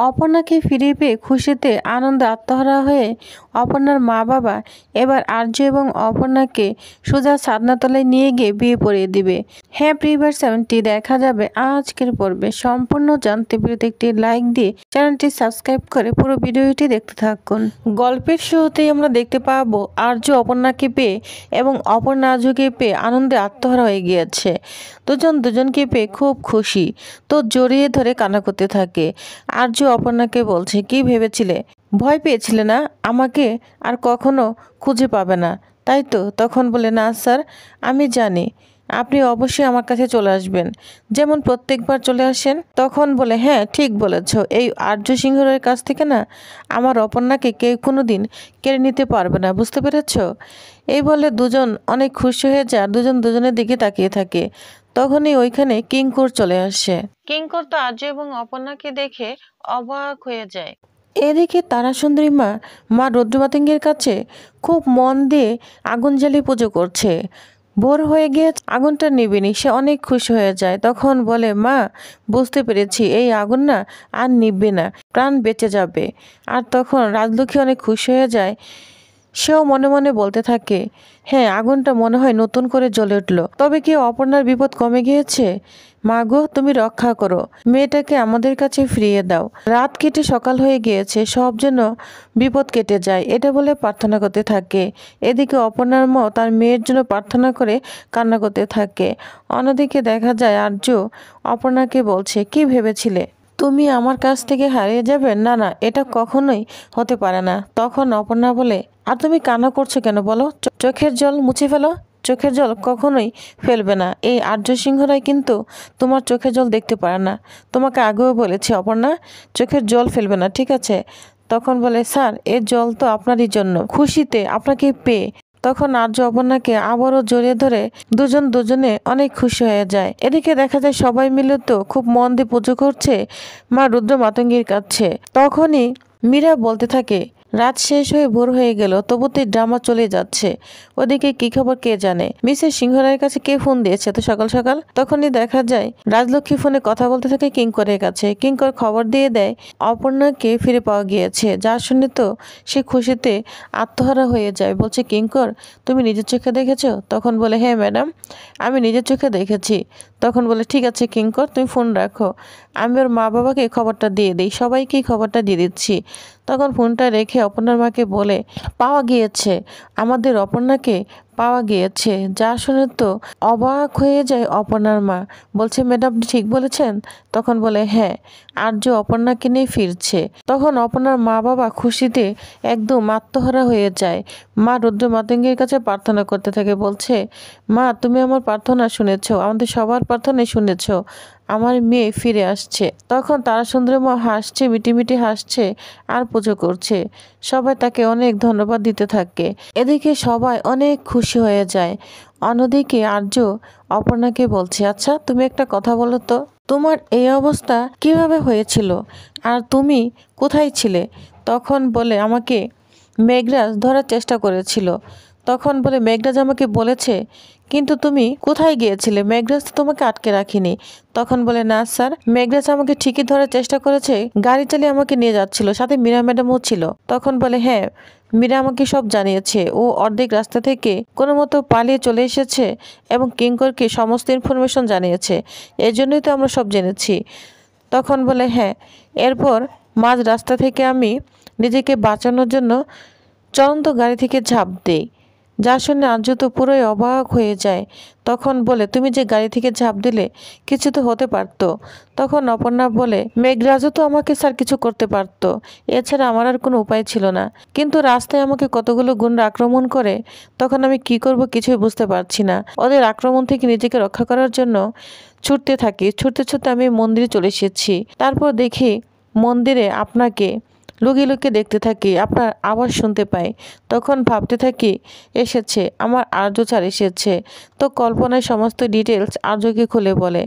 অপর্ণাকে ফিরে পেয়ে খুশিতে আনন্দে আত্মহারা হয়ে অপর্ণার মা বাবা এবার আর্য এবং অপর্ণাকে সোজা ছাদনাতলায় নিয়ে গিয়ে বিয়ে পড়িয়ে দিবে। হ্যাঁ প্রিভিউয়ার্স, এমনটি দেখা যাবে আজকের পর্বে। সম্পূর্ণ জানতে ভিডিওতে একটি লাইক দিয়ে চ্যানেলটি সাবস্ক্রাইব করে পুরো ভিডিওটি দেখতে থাকুন। গল্পের শুরুতেই আমরা দেখতে পাবো আর্য অপর্ণাকে পেয়ে এবং অপর্ণা আর্যকে পেয়ে আনন্দে আত্মহারা হয়ে গিয়েছে। দুজন দুজনকে পেয়ে খুব খুশি, তো জড়িয়ে ধরে কান্না করতে থাকে। আর্য অপর্ণাকে বলছে, কি ভেবেছিলে, ভয় পেয়েছিলে না, আমাকে আর কখনো খুঁজে পাবে না তাই তো? তখন বলে, না স্যার, আমি জানি আপনি অবশ্যই আমার কাছে চলে আসবেন, যেমন প্রত্যেকবার চলে আসেন। তখন বলে, হ্যাঁ ঠিক বলেছ, এই আর্য সিংহের কাছ থেকে না আমার অপর্ণাকে কেউ কোনো দিন কেড়ে নিতে পারবে না, বুঝতে পেরেছ? এই বলে দুজন অনেক খুশি হয়ে যায়, দুজন দুজনের দিকে তাকিয়ে থাকে। তখনই ওইখানে কিঙ্কর চলে আসে। কিঙ্কর তো আর্য এবং অপর্ণাকে দেখে অবাক হয়ে যায়। এদিকে তারা সুন্দরী মা রুদ্রমাতঙ্গের কাছে খুব মন দিয়ে আগুন জ্বালিয়ে পুজো করছে। ভোর হয়ে গিয়ে আগুনটা নিবেনি, সে অনেক খুশি হয়ে যায়। তখন বলে, মা বুঝতে পেরেছি এই আগুন না আর নিববে না, প্রাণ বেঁচে যাবে। আর তখন রাজলক্ষ্মী অনেক খুশি হয়ে যায়। সেও মনে মনে বলতে থাকে, হ্যাঁ আগুনটা মনে হয় নতুন করে জ্বলে উঠল, তবে কি অপর্ণার বিপদ কমে গিয়েছে? মা গো, তুমি রক্ষা করো, মেয়েটাকে আমাদের কাছে ফিরিয়ে দাও। রাত কেটে সকাল হয়ে গিয়েছে, সব যেন বিপদ কেটে যায়, এটা বলে প্রার্থনা করতে থাকে। এদিকে অপর্ণার মা তার মেয়ের জন্য প্রার্থনা করে কান্না করতে থাকে। অন্যদিকে দেখা যায় আর্য অপর্ণাকে বলছে, কি ভেবেছিলে তুমি আমার কাছ থেকে হারিয়ে যাবে? না না, এটা কখনোই হতে পারে না। তখন অপর্ণা বলে, আর তুমি কান্না করছো কেন বলো, চোখের জল মুছে ফেলো। চোখের জল কখনোই ফেলবে না, এই আর্য সিংহরাই কিন্তু তোমার চোখের জল দেখতে পারে না। তোমাকে আগেও বলেছি অপর্ণা, চোখের জল ফেলবে না, ঠিক আছে? তখন বলে, স্যার এর জল তো আপনারই জন্য, খুশিতে আপনাকে পেয়ে। তখন আর্য অপর্ণাকে আবারও জড়িয়ে ধরে দুজন দুজনে অনেক খুশি হয়ে যায়। এদিকে দেখা যায় সবাই মিলে তো খুব মন দিয়ে পুজো করছে মা রুদ্র মাতঙ্গীর কাছে। তখনই মীরা বলতে থাকে, রাত শেষ হয়ে ভোর হয়ে গেল, তবু তো ড্রামা চলে যাচ্ছে, ওদিকে কি খবর কে জানে। মিসেস সিংহরায়ের কাছে কে ফোন দিয়েছে তো সকাল সকাল? তখনই দেখা যায় রাজলক্ষ্মী ফোনে কথা বলতে থাকে কিঙ্করের কাছে। কিঙ্কর খবর দিয়ে দেয় অপর্ণাকে ফিরে পাওয়া গিয়েছে, যা শুনে তো সে খুশিতে আত্মহারা হয়ে যায়। বলছে, কিঙ্কর তুমি নিজের চোখে দেখেছো? তখন বলে, হ্যাঁ ম্যাডাম, আমি নিজের চোখে দেখেছি। তখন বলে, ঠিক আছে কিঙ্কর, তুমি ফোন রাখো, আমি ওর মা বাবাকে খবরটা দিয়ে দিই, সবাইকেই খবরটা দিয়ে দিচ্ছি। তখন ফোনটা রেখে অপর্ণার মাকে বলে, পাওয়া গিয়েছে, আমাদের অপর্ণাকে পাওয়া গিয়েছে। যা শুনে তো অবাক হয়ে যায় অপর্ণার মা। বলছে, ম্যাডাম ঠিক বলেছেন? তখন বলে, হ্যাঁ, আর্য অপর্ণাকে নিয়ে ফিরছে। তখন অপর্ণার মা বাবা খুশিতে একদম আত্মহারা হয়ে যায়। মা রুদ্র মাতঙ্গীর কাছে প্রার্থনা করতে থাকে, বলছে, মা তুমি আমার প্রার্থনা শুনেছ, আমাদের সবার প্রার্থনাই শুনেছ, আমার মেয়ে ফিরে আসছে। তখন তারা সুন্দরী মা হাসছে, মিটিমিটি হাসছে আর পুজো করছে। সবাই তাকে অনেক ধন্যবাদ দিতে থাকে। এদিকে সবাই অনেক খুশি হয়ে যায়। অন্যদিকে আর্য অপর্ণাকে বলছে, আচ্ছা তুমি একটা কথা বলো তো, তোমার এই অবস্থা কিভাবে হয়েছিল আর তুমি কোথায় ছিলে? তখন বলে, আমাকে মেঘরাজ ধরার চেষ্টা করেছিল। তখন বলে, মেঘরাজ আমাকে বলেছে, কিন্তু তুমি কোথায় গিয়েছিলে? মেঘরাজ তো তোমাকে আটকে রাখিনি। তখন বলে, না স্যার, মেঘরাজ আমাকে ঠিকই ধরার চেষ্টা করেছে, গাড়ি চালিয়ে আমাকে নিয়ে যাচ্ছিল, সাথে মীরা ম্যাডামও ছিল। তখন বলে, হ্যাঁ মীরা আমাকে সব জানিয়েছে, ও অর্ধেক রাস্তা থেকে কোনো মতো পালিয়ে চলে এসেছে এবং কিঙ্করকে সমস্ত ইনফরমেশন জানিয়েছে, এই জন্যই তো আমরা সব জেনেছি। তখন বলে, হ্যাঁ, এরপর মাঝ রাস্তা থেকে আমি নিজেকে বাঁচানোর জন্য চলন্ত গাড়ি থেকে ঝাঁপ দেই। যা শুনে আর্য তো পুরোই অবাক হয়ে যায়। তখন বলে, তুমি যে গাড়ি থেকে ঝাঁপ দিলে কিছু তো হতে পারত। তখন অপর্ণা বলে, মেঘরাজও তো আমাকে স্যার কিছু করতে পারত, এছাড়া আমার আর কোনো উপায় ছিল না, কিন্তু রাস্তায় আমাকে কতগুলো গুন্ডা আক্রমণ করে, তখন আমি কি করব কিছুই বুঝতে পারছি না। ওদের আক্রমণ থেকে নিজেকে রক্ষা করার জন্য ছুটতে থাকি, ছুটতে ছুটতে আমি মন্দিরে চলে এসেছি। তারপর দেখি মন্দিরে আপনাকে লুকিয়ে লুকিয়ে দেখতে থাকি, আপনার আওয়াজ শুনতে পাই। তখন ভাবতে থাকি এসেছে, আমার আর্য স্যার এসেছে। তো কল্পনায় সমস্ত ডিটেলস আর্যকে খুলে বলে।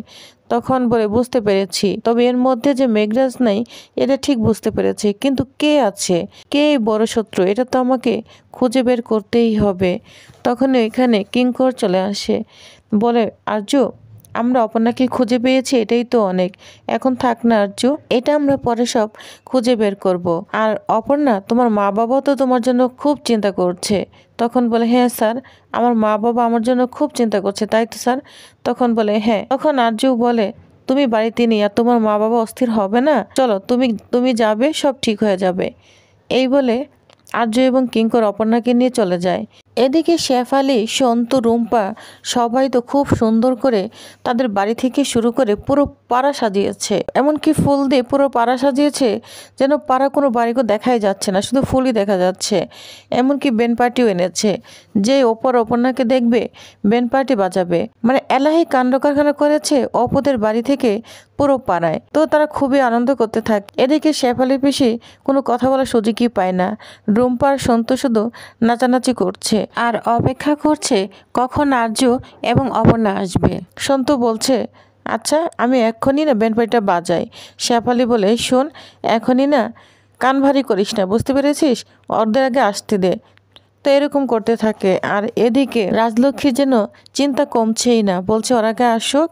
তখন বলে, বুঝতে পেরেছি, তবে এর মধ্যে যে মেঘরাজ নাই এটা ঠিক বুঝতে পেরেছি, কিন্তু কে আছে, কে বড় শত্রু, এটা তো আমাকে খুঁজে বের করতেই হবে। তখন এখানে কিঙ্কর চলে আসে, বলে, আর্য আমরা অপর্ণাকে খুঁজে পেয়েছি, এটাই তো অনেক। এখন থাক না আর্য, এটা আমরা পরে সব খুঁজে বের করব। আর অপর্ণা, তোমার মা বাবাও তো তোমার জন্য খুব চিন্তা করছে। তখন বলে, হ্যাঁ স্যার, আমার মা বাবা আমার জন্য খুব চিন্তা করছে, তাই তো স্যার। তখন বলে, হ্যাঁ। তখন আর্য বলে, তুমি বাড়িতে নেই আর তোমার মা বাবা অস্থির হবে না? চলো, তুমি যাবে, সব ঠিক হয়ে যাবে। এই বলে আর্য এবং কিঙ্কর অপর্ণাকে নিয়ে চলে যায়। এদিকে শেফালি, সন্তু, রুম্পা সবাই তো খুব সুন্দর করে তাদের বাড়ি থেকে শুরু করে পুরো পাড়া সাজিয়েছে। এমনকি ফুল দিয়ে পুরো পাড়া সাজিয়েছে, যেন পাড়া কোনো বাড়িকে দেখাই যাচ্ছে না, শুধু ফুলই দেখা যাচ্ছে। এমনকি বেন পার্টিও এনেছে, যে ওপর অপর্ণাকে দেখবে বেন পার্টি বাজাবে। মানে এলাহি কাণ্ড কারখানা করেছে অপুদের বাড়ি থেকে পুরো পাড়ায়। তো তারা খুবই আনন্দ করতে থাকে। এদিকে শেফালির পিসি কোনো কথা বলার সুযোগই পায় না। রুম্পার সন্তু শুধু নাচানাচি করছে আর অপেক্ষা করছে কখন আর্য এবং অপর্ণা আসবে। সন্তু বলছে, আচ্ছা আমি এক্ষুনি না ব্যান্ডপার্টিটা বাজাই। শেফালি বলে, শোন, এখনই না কান ভারী করিস না, বুঝতে পেরেছিস? ওদের আগে আসতে দে। তো এরকম করতে থাকে। আর এদিকে রাজলক্ষ্মী যেন চিন্তা কমছেই না, বলছে ওর আগে আসুক,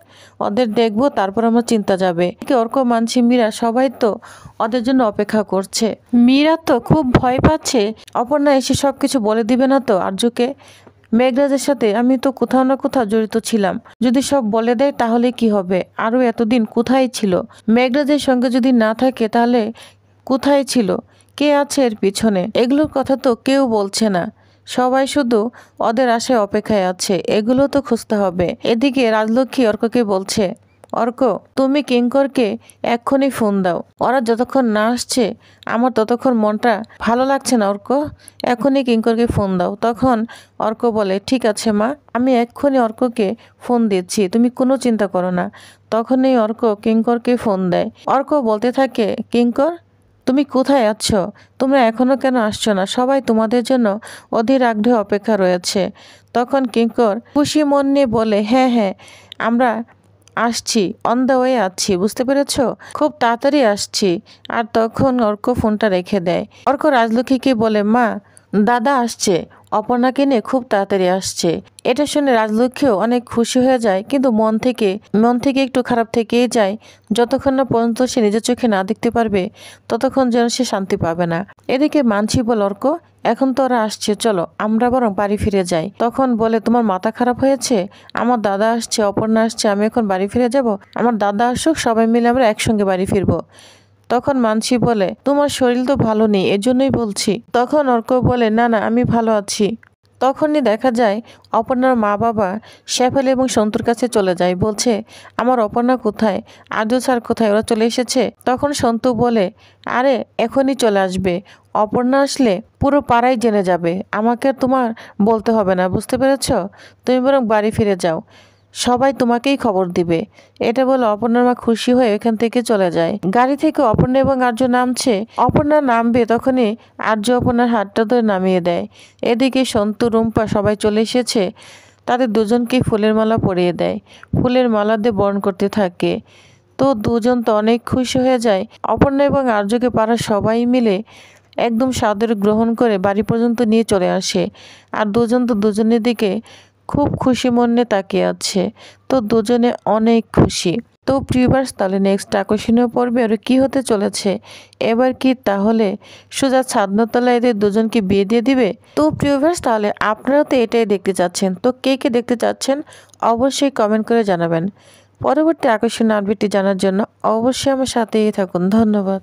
ওদের দেখবো, তারপর আমার চিন্তা যাবে। অর্ক, মানসি, মীরা সবাই তো ওদের জন্য অপেক্ষা করছে। মীরা তো খুব ভয় পাচ্ছে অপর্ণা এসে সবকিছু বলে দিবে না তো আর্যকে। মেঘরাজের সাথে আমি তো কোথাও না কোথাও জড়িত ছিলাম, যদি সব বলে দেয় তাহলে কি হবে? আরও এতদিন কোথায় ছিল? মেঘরাজের সঙ্গে যদি না থাকে তাহলে কোথায় ছিল? কে আছে এর পিছনে? এগুলোর কথা তো কেউ বলছে না, সবাই শুধু ওদের আশায় অপেক্ষায় আছে। এগুলো তো খুঁজতে হবে। এদিকে রাজলক্ষ্মী অর্ককে বলছে, অর্ক, তুমি কিঙ্করকে এক্ষুনি ফোন দাও। ওরা যতক্ষণ না আসছে আমার ততক্ষণ মনটা ভালো লাগছে না। অর্ক, এখনই কিঙ্করকে ফোন দাও। তখন অর্ক বলে, ঠিক আছে মা, আমি এক্ষুনি অর্ককে ফোন দিচ্ছি, তুমি কোনো চিন্তা করো না। তখনই অর্ক কিঙ্করকে ফোন দেয়। অর্ক বলতে থাকে, কিঙ্কর, তুমি কোথায় আছো? তোমরা এখনো কেন আসছো না? সবাই তোমাদের জন্য অধীর আগ্রহে অপেক্ষা রয়েছে। তখন কিঙ্কর খুশি মন নিয়ে বলে, হ্যাঁ হ্যাঁ, আমরা আসছি, অন দ্য ওয়ে আছি, বুঝতে পেরেছ? খুব তাড়াতাড়ি আসছি। আর তখন অর্ক ফোনটা রেখে দেয়। অর্ক রাজলক্ষ্মীকে বলে, মা, দাদা আসছে, অপর্ণাকে নিয়ে খুব তাড়াতাড়ি আসছে। এটা শুনে রাজলক্ষ্মীও অনেক খুশি হয়ে যায়, কিন্তু মন থেকে একটু খারাপ থেকেই যায়। যতক্ষণ না পর্যন্ত সে নিজের চোখে না দেখতে পারবে ততক্ষণ যেন সে শান্তি পাবে না। এদিকে মানসি বল, অর্ক, এখন তো ওরা আসছে, চলো আমরা বরং বাড়ি ফিরে যাই। তখন বলে, তোমার মাথা খারাপ হয়েছে? আমার দাদা আসছে, অপর্ণা আসছে, আমি এখন বাড়ি ফিরে যাব? আমার দাদা আসুক, সবাই মিলে আমরা একসঙ্গে বাড়ি ফিরবো। তখন মানসি বলে, তোমার শরীর তো ভালো নেই, এজন্যই বলছি। তখন অর্ক বলে, না না, আমি ভালো আছি। তখনই দেখা যায় অপর্ণার মা বাবা শেফালি এবং সন্তুর কাছে চলে যায়, বলছে, আমার অপর্ণা কোথায়? আর্য স্যার কোথায়? ওরা চলে এসেছে? তখন সন্তু বলে, আরে এখনই চলে আসবে, অপর্ণা আসলে পুরো পাড়াই জেনে যাবে, আমাকে তোমার বলতে হবে না, বুঝতে পেরেছ? তুমি বরং বাড়ি ফিরে যাও, সবাই তোমাকেই খবর দিবে। এটা বলে অপর্ণার মা খুশি হয়ে এখান থেকে চলে যায়। গাড়ি থেকে অপর্ণা এবং আর্য নামছে। অপর্ণা নামবে তখনই আর্য অপর্ণার হাতটা ধরে নামিয়ে দেয়। এদিকে সন্তু, রুম্পা সবাই চলে এসেছে, তাদের দুজনকেই ফুলের মালা পরিয়ে দেয়, ফুলের মালা দিয়ে বরণ করতে থাকে। তো দুজন তো অনেক খুশি হয়ে যায়। অপর্ণা এবং আর্যকে পাড়ার সবাই মিলে একদম সাদরে গ্রহণ করে বাড়ি পর্যন্ত নিয়ে চলে আসে। আর দুজন তো দুজনের দিকে খুব খুশি মনে তাকিয়ে আছে। তো দুজনে অনেক খুশি। তো প্রিভিউয়ার্স, তাহলে নেক্সট আকর্ষণীয় পর্বে আর কি হতে চলেছে? এবার কি তাহলে সোজা ছাদনাতলায় এদের দুজনকে বিয়ে দিয়ে দিবে? তো প্রিভিউয়ার্স, তাহলে আপনারা তো এটাই দেখতে চাচ্ছেন। তো কে কে দেখতে চাচ্ছেন অবশ্যই কমেন্ট করে জানাবেন। পরবর্তী আকর্ষণীয় আপডেটটি জানার জন্য অবশ্যই আমার সাথেই থাকুন। ধন্যবাদ।